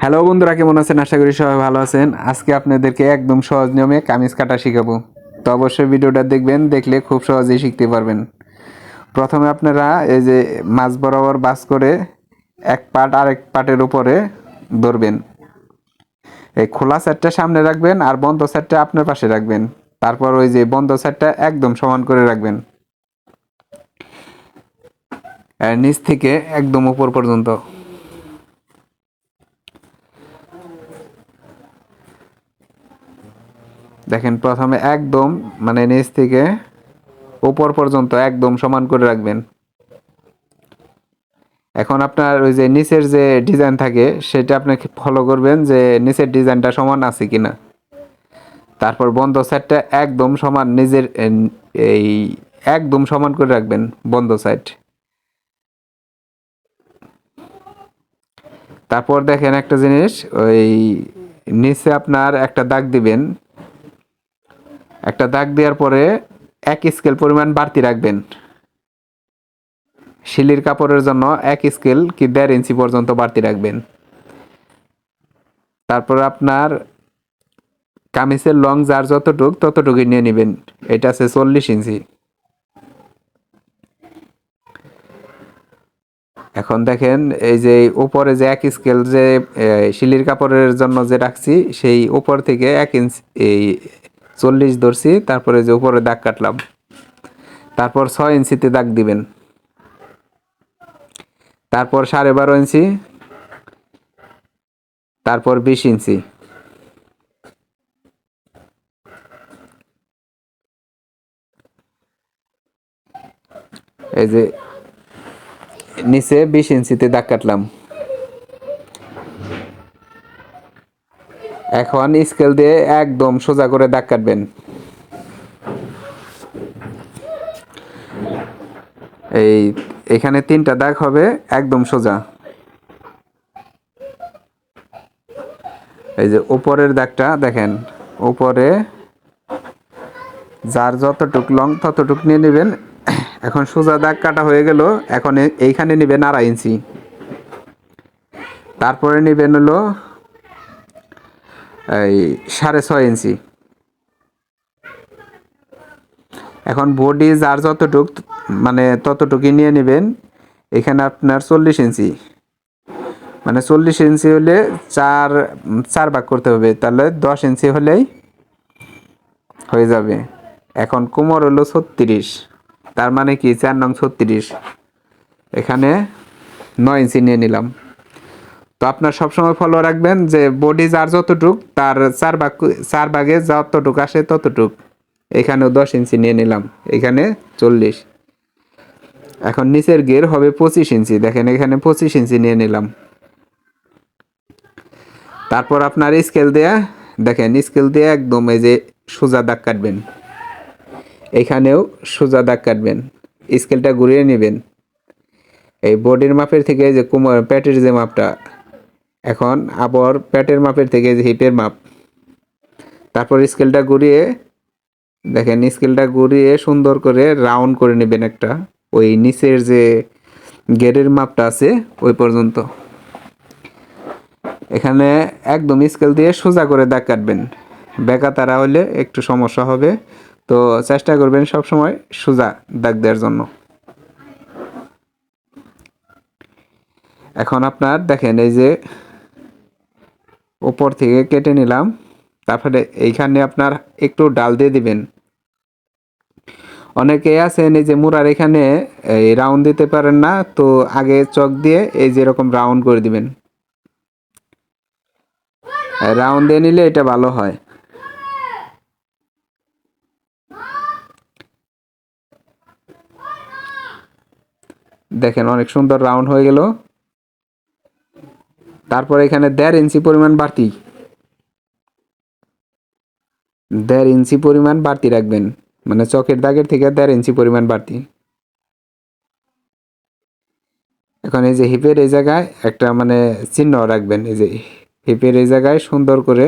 Hello বন্ধুরা, কেমন আছেন? আশা করি সবাই ভালো আছেন। আজকে আপনাদেরকে একদম সহজ নিয়মে কামিজ কাটা শিখাবো। তো অবশ্যই ভিডিওটা দেখবেন, দেখলে খুব সহজেই শিখতে পারবেন। প্রথমে আপনারা এই যে মাছ বরাবর বাস করে এক পাট আরেক পাটের উপরে ধরবেন। এই খোলা সাইডটা সামনে রাখবেন আর বন্ধ সাইডটা আপনার পাশে রাখবেন। তারপর ওই যে বন্ধ সাইডটা একদম সমান করে রাখবেন, আর নিচ থেকে একদম উপর পর্যন্ত। দেখেন, প্রথমে একদম মানে নিচ থেকে উপর পর্যন্ত একদম সমান করে রাখবেন। এখন আপনার ওই যে নিচের যে ডিজাইন থাকে সেটা আপনাকে ফলো করবেন যে নিচের ডিজাইনটা সমান আছে কিনা। তারপর বন্ধ সাইডটা একদম সমান নিজের এই একদম সমান করে রাখবেন বন্ধ সাইড। তারপর দেখেন একটা জিনিস, ওই নিচে আপনার একটা দাগ দিবেন। একটা দাগ দেওয়ার পরে 1 স্কেল পরিমাণ বাড়তি রাখবেন। শিলির কাপড়ের জন্য 1 স্কেল কি 1.5 ইঞ্চি পর্যন্ত বাড়তি রাখবেন। তারপর আপনার কামিজের লং যার ততটুকুই নিয়ে নেবেন। এটা আছে 40 ইঞ্চি। এখন দেখেন, এই যে উপরে যে 1 স্কেল যে শিলির কাপড়ের জন্য যে রাখছি, সেই উপর থেকে 1 ইঞ্চি এই 40 ধরছি, তারপরে যে উপরে দাগ কাটলাম। তারপর 6 ইঞ্চিতে দাগ দিবেন। তারপর 12.5 ইঞ্চি, তারপর 20 ইঞ্চি। এই যে নিচে 20 ইঞ্চিতে দাগ কাটলাম। এখন স্কেল দিয়ে একদম সোজা করে দাগ কাটবেন। এই এখানে 3টা দাগ হবে একদম সোজা। এই যে উপরের দাগটা দেখেন, উপরে যার যতটুক লং ততটুক নিয়ে নেবেন। এখন সোজা দাগ কাটা হয়ে গেল। এখন এইখানে নেবেন 2.5 ইঞ্চি। তারপরে নেবেন হলো এই 6.5 ইঞ্চি। এখন বডি যার যতটুক মানে ততটুকুই নিয়ে নেবেন। এখানে আপনার 40 ইঞ্চি, মানে 40 ইঞ্চি হলে চার চার ভাগ করতে হবে, তাহলে 10 ইঞ্চি হলেই হয়ে যাবে। এখন কোমর হলো 36, তার মানে কি 4 নং 36। এখানে 9 ইঞ্চি নিয়ে নিলাম। তো আপনার সবসময় ফলো রাখবেন যে বডি যার যতটুক তার 4 ভাগে যতটুক আসে ততটুক। এখানেও 10 ইঞ্চি নিয়ে নিলাম, এখানে 40। এখন নিচের গের হবে 25 ইঞ্চি, দেখেন এখানে 25 ইঞ্চি নিয়ে নিলাম। তারপর আপনার স্কেল দেয়া দেখেন, স্কেল দিয়ে একদম এই যে সোজা দাগ কাটবেন। এখানেও সোজা দাগ কাটবেন, স্কেলটা ঘুরিয়ে নেবেন। এই বডির মাপের থেকে যে কোমর পেটের যে মাপটা, এখন আবার পেটের মাপের থেকে যে হিপের মাপ। তারপর স্কেলটা ঘুরিয়ে দেখেন, স্কেলটা ঘুরিয়ে সুন্দর করে রাউন্ড করে নেবেন একটা, ওই নিচের যে গেরের মাপটা আছে ওই পর্যন্ত। এখানে একদম স্কেল দিয়ে সোজা করে দাগ কাটবেন। বেঁকা তারা হলে একটু সমস্যা হবে, তো চেষ্টা করবেন সবসময় সোজা দাগ দেওয়ার জন্য। এখন আপনার দেখেন, এই যে উপর থেকে কেটে নিলাম। তারপরে এইখানে আপনার একটু ডাল দিয়ে দিবেন। অনেকে আছেন এই যে মুড়ার এখানে এই রাউন্ড দিতে পারেন না, তো আগে চক দিয়ে এই যে এরকম রাউন্ড করে দিবেন। রাউন্ড দিয়ে নিলে এটা ভালো হয়। দেখেন অনেক সুন্দর রাউন্ড হয়ে গেল। তারপর এখানে 1.5 ইঞ্চি পরিমাণ বাড়তি, 1.5 ইঞ্চি পরিমাণ বাড়তি রাখবেন, মানে চকের দাগের থেকে 1.5 ইঞ্চি পরিমাণ বাড়তি। এখন এই যে হিপের এই জায়গায় একটা মানে চিহ্ন রাখবেন। এই যে হিপের এই জায়গায় সুন্দর করে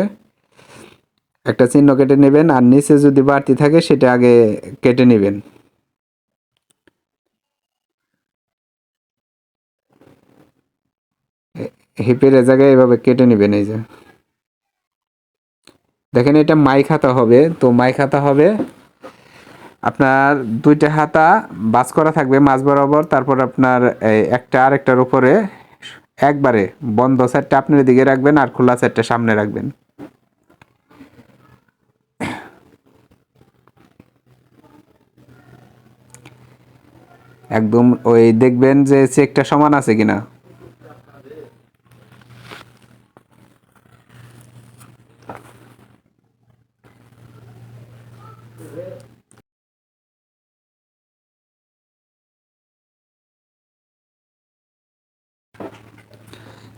একটা চিহ্ন কেটে নেবেন, আর নিচে যদি বাড়তি থাকে সেটা আগে কেটে নেবেন। হিপের এ জায়গায় এভাবে কেটে নেবেন। এই যে দেখেন এটা মাই খাতা হবে, তো মাই খাতা হবে আপনার দুইটা হাতা বাস করা থাকবে মাঝ বরাবর, তারপর আপনার একটা আরেকটার উপরে একবারে বন্ধ সাইডটা আপনার দিকে রাখবেন আর খোলা সাইডটা সামনে রাখবেন। একদম ওই দেখবেন যে চেকটা সমান আছে কিনা।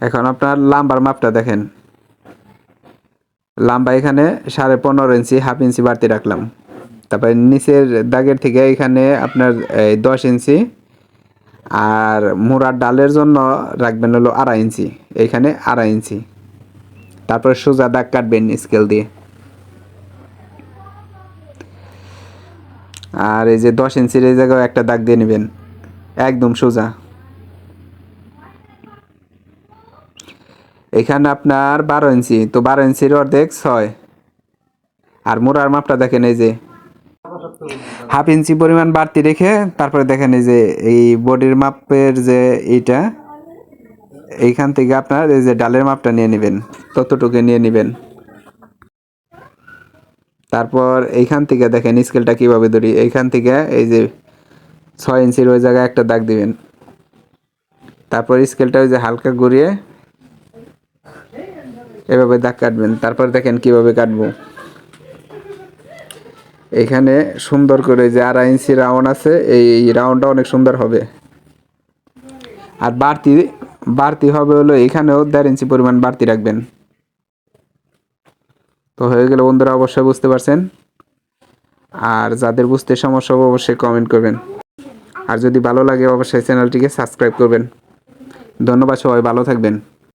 এখন আপনার লাম্বার মাপটা দেখেন, লাম্বা এখানে 15.5 ইঞ্চি, হাফ ইঞ্চি বাড়তি রাখলাম। তারপরে নিচের দাগের থেকে এখানে আপনার 10 ইঞ্চি, আর মুড়ার ডালের জন্য রাখবেন হলো 2.5 ইঞ্চি, এইখানে 2.5 ইঞ্চি। তারপরে সোজা দাগ কাটবেন স্কেল দিয়ে। আর এই যে 10 ইঞ্চির এই জায়গায় একটা দাগ দিয়ে নেবেন একদম সোজা। এখানে আপনার 12 ইঞ্চি, তো 12 ইঞ্চির অর্ধেক 6। আর মোড়ার মাপটা দেখেন এই যে হাফ ইঞ্চি পরিমাণ বাড়তি রেখে তারপরে দেখেন এই যে এই বডির মাপের যে এইটা, এইখান থেকে আপনার এই যে ডালের মাপটা নিয়ে নেবেন, ততটুকু নিয়ে নেবেন। তারপর এইখান থেকে দেখেন স্কেলটা কিভাবে ধরি, এইখান থেকে এই যে 6 ইঞ্চির ওই জায়গায় একটা দাগ দিবেন। তারপর স্কেলটা ওই যে হালকা ঘুরিয়ে এভাবে দাগ কাটবেন। তারপর দেখেন কিভাবে কাটবো। এখানে সুন্দর করে যে 2.5 ইঞ্চি রাউন্ড আছে, এই রাউন্ডটা অনেক সুন্দর হবে। আর বাড়তি বাড়তি হবে হলো এখানেও 1.5 ইঞ্চি পরিমাণ বাড়তি রাখবেন। তো হয়ে গেল বন্ধুরা, অবশ্যই বুঝতে পারছেন। আর যাদের বুঝতে সমস্যা হবে অবশ্যই কমেন্ট করবেন। আর যদি ভালো লাগে অবশ্যই চ্যানেলটিকে সাবস্ক্রাইব করবেন। ধন্যবাদ, সবাই ভালো থাকবেন।